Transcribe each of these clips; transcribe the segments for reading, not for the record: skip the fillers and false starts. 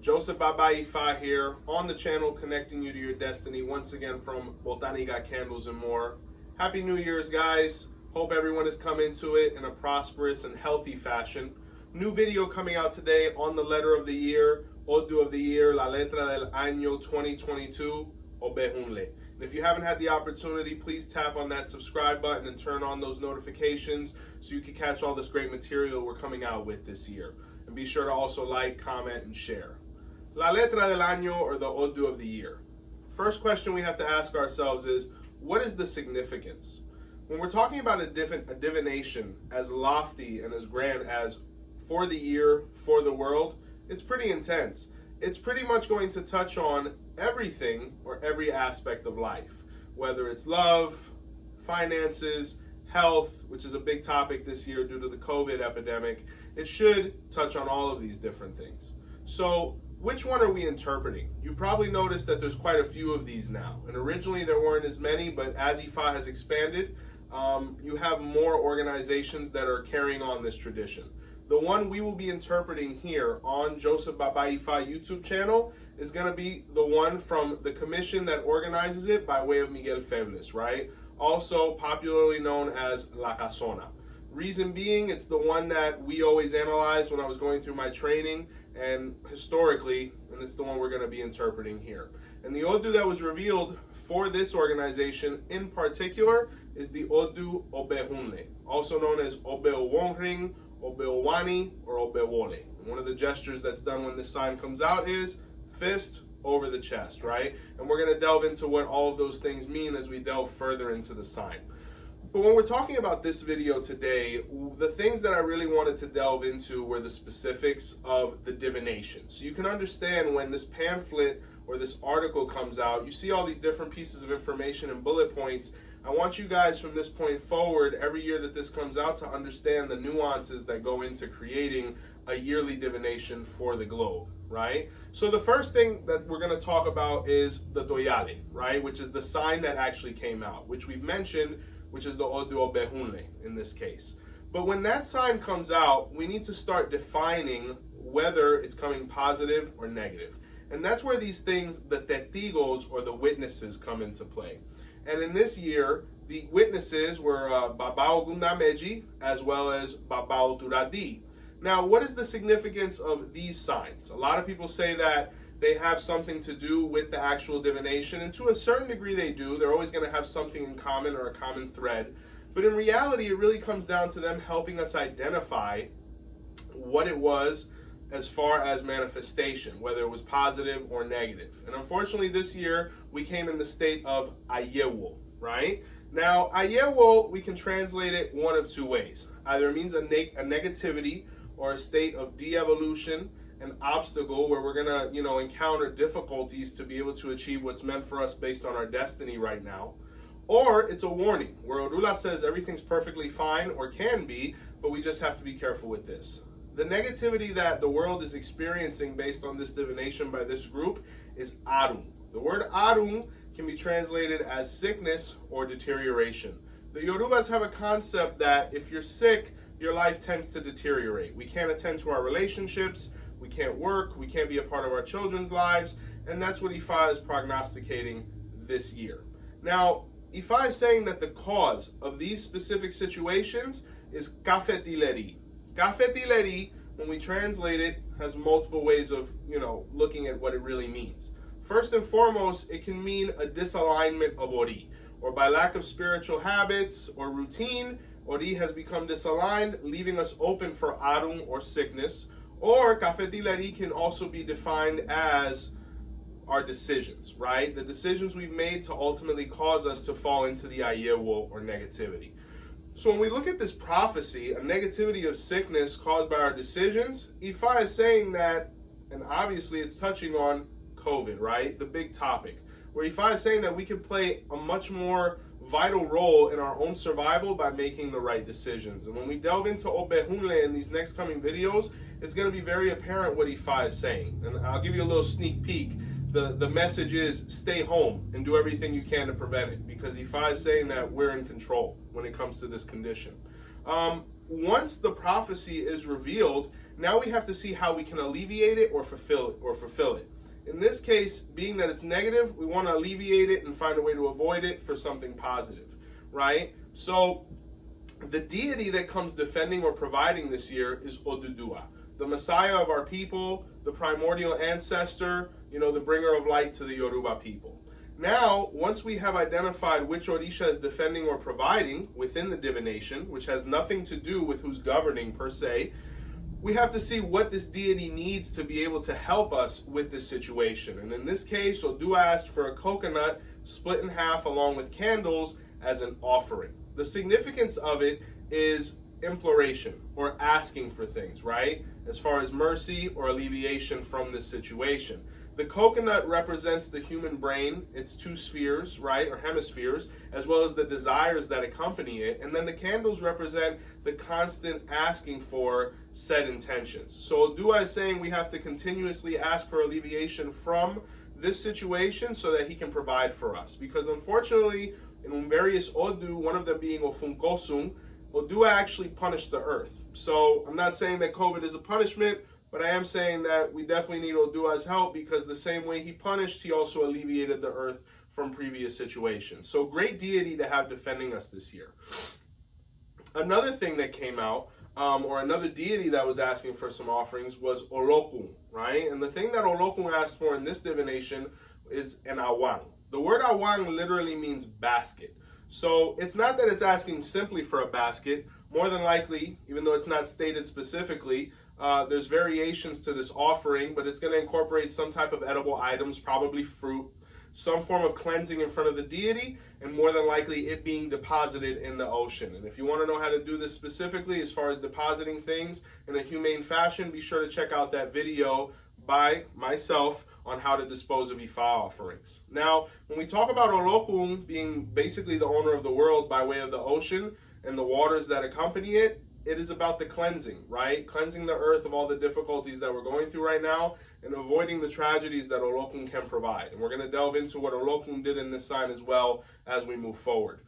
Joseph Baba Ifa here on the channel, connecting you to your destiny once again from Botanica Candles and More. Happy New Year's, guys. Hope everyone has come into it in a prosperous and healthy fashion. New video coming out today on the letter of the year, Odu of the year, La Letra Del Año 2022-Ogbe Hunle. And if you haven't had the opportunity, please tap on that subscribe button and turn on those notifications so you can catch all this great material we're coming out with this year. And be sure to also like, comment, and share. La Letra Del Año, or the Odu of the year. First question we have to ask ourselves is, what is the significance? When we're talking about a divination as lofty and as grand as for the year, for the world, it's pretty intense. It's pretty much going to touch on everything or every aspect of life, whether it's love, finances, health, which is a big topic this year due to the COVID epidemic. It should touch on all of these different things. So which one are we interpreting? You probably noticed that there's quite a few of these now. And originally there weren't as many, but as Ifa has expanded, you have more organizations that are carrying on this tradition. The one we will be interpreting here on Joseph Baba Ifa YouTube channel is going to be the one from the commission that organizes it by way of Miguel Febles, right? Also popularly known as La Casona. Reason being, it's the one that we always analyzed when I was going through my training and historically, and it's the one we're going to be interpreting here. And the Odu that was revealed for this organization in particular is the Odu Ogbe Hunle, also known as Ogbe Wonring, Ogbe Wani, or Ogbe Wole. One of the gestures that's done when this sign comes out is fist over the chest, right? And we're going to delve into what all of those things mean as we delve further into the sign. But when we're talking about this video today, the things that I really wanted to delve into were the specifics of the divination. So you can understand when this pamphlet or this article comes out, you see all these different pieces of information and bullet points. I want you guys from this point forward, every year that this comes out, to understand the nuances that go into creating a yearly divination for the globe, right? So the first thing that we're going to talk about is the Toyale, right? Which is the sign that actually came out, which we've mentioned, which is the Odu Ogbe Hunle in this case. But when that sign comes out, we need to start defining whether it's coming positive or negative. And that's where these things, the testigos or the witnesses, come into play. And in this year, the witnesses were Baba Ogundameji as well as Baba Oturadi. Now, what is the significance of these signs? A lot of people say that they have something to do with the actual divination, and to a certain degree they do. They're always going to have something in common or a common thread. But in reality, it really comes down to them helping us identify what it was as far as manifestation, whether it was positive or negative. And unfortunately, this year, we came in the state of Ayewo, right? Now, Ayewo, we can translate it one of two ways. Either it means a negativity or a state of de-evolution, an obstacle where we're gonna, encounter difficulties to be able to achieve what's meant for us based on our destiny right now. Or it's a warning, where Orula says everything's perfectly fine, or can be, but we just have to be careful with this. The negativity that the world is experiencing based on this divination by this group is Arun. The word Arun can be translated as sickness or deterioration. The Yorubas have a concept that if you're sick, your life tends to deteriorate. We can't attend to our relationships, we can't work, we can't be a part of our children's lives, and that's what Ifa is prognosticating this year. Now, Ifa is saying that the cause of these specific situations is cafetileri. Cafetileri, when we translate it, has multiple ways of, looking at what it really means. First and foremost, it can mean a disalignment of Ori, or by lack of spiritual habits or routine, Ori has become disaligned, leaving us open for Arun or sickness. Or cafetileri can also be defined as our decisions, right? The decisions we've made to ultimately cause us to fall into the Ayewo or negativity. So when we look at this prophecy, a negativity of sickness caused by our decisions, Ifa is saying that, and obviously it's touching on COVID, right? The big topic, where Ifa is saying that we can play a much more vital role in our own survival by making the right decisions. And when we delve into Ogbe Hunle in these next coming videos, it's going to be very apparent what Ifa is saying. And I'll give you a little sneak peek. The message is stay home and do everything you can to prevent it, because Ifa is saying that we're in control when it comes to this condition. Once the prophecy is revealed, Now we have to see how we can alleviate it or fulfill it. In this case, being that it's negative, we want to alleviate it and find a way to avoid it for something positive, right? So the deity that comes defending or providing this year is Oduduwa, the Messiah of our people, the primordial ancestor, the bringer of light to the Yoruba people. Now, once we have identified which Orisha is defending or providing within the divination, which has nothing to do with who's governing per se, we have to see what this deity needs to be able to help us with this situation. And in this case, Odua asked for a coconut split in half along with candles as an offering. The significance of it is imploration, or asking for things, right? As far as mercy or alleviation from this situation. The coconut represents the human brain, its two spheres, right, or hemispheres, as well as the desires that accompany it. And then the candles represent the constant asking for said intentions. So Odua is saying we have to continuously ask for alleviation from this situation so that he can provide for us. Because unfortunately, in various Odu, one of them being Ofun, Odua actually punished the earth. So I'm not saying that COVID is a punishment, but I am saying that we definitely need Odua's help, because the same way he punished, he also alleviated the earth from previous situations. So great deity to have defending us this year. Another thing that came out, or another deity that was asking for some offerings, was Olokun, right? And the thing that Olokun asked for in this divination is an awang. The word awang literally means basket. So it's not that it's asking simply for a basket. More than likely, even though it's not stated specifically, there's variations to this offering, but it's going to incorporate some type of edible items, probably fruit, some form of cleansing in front of the deity, and more than likely it being deposited in the ocean. And if you want to know how to do this specifically as far as depositing things in a humane fashion, be sure to check out that video by myself on how to dispose of Ifa offerings. Now, when we talk about Olokun being basically the owner of the world by way of the ocean and the waters that accompany it, it is about the cleansing, right? Cleansing the earth of all the difficulties that we're going through right now and avoiding the tragedies that Olokun can provide. And we're going to delve into what Olokun did in this sign as well as we move forward.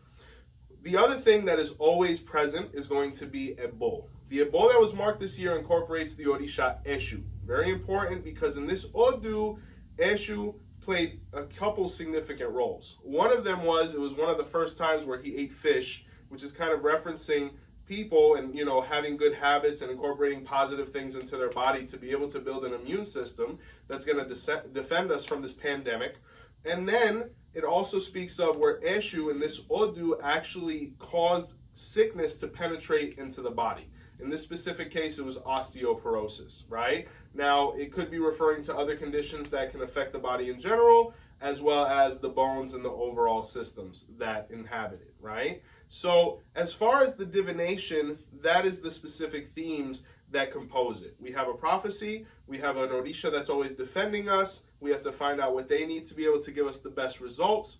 The other thing that is always present is going to be Ebo. The Ebo that was marked this year incorporates the Orisha Eshu. Very important, because in this Odu, Eshu played a couple significant roles. One of them was, it was one of the first times where he ate fish, which is kind of referencing people and having good habits and incorporating positive things into their body to be able to build an immune system that's going to defend us from this pandemic. And then it also speaks of where Eshu in this Odu actually caused sickness to penetrate into the body. In this specific case, it was osteoporosis, right? Now, it could be referring to other conditions that can affect the body in general, as well as the bones and the overall systems that inhabit it, right? So as far as the divination, that is the specific themes that compose it. We have a prophecy, we have an Orisha that's always defending us, we have to find out what they need to be able to give us the best results,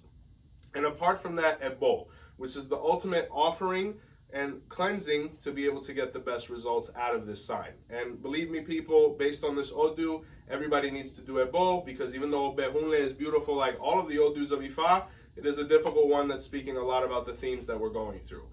and apart from that, Ebo, which is the ultimate offering and cleansing to be able to get the best results out of this sign. And believe me, people, based on this Odu, everybody needs to do Ebo, because even though Ogbe Hunle is beautiful like all of the Odus of Ifa, it is a difficult one that's speaking a lot about the themes that we're going through.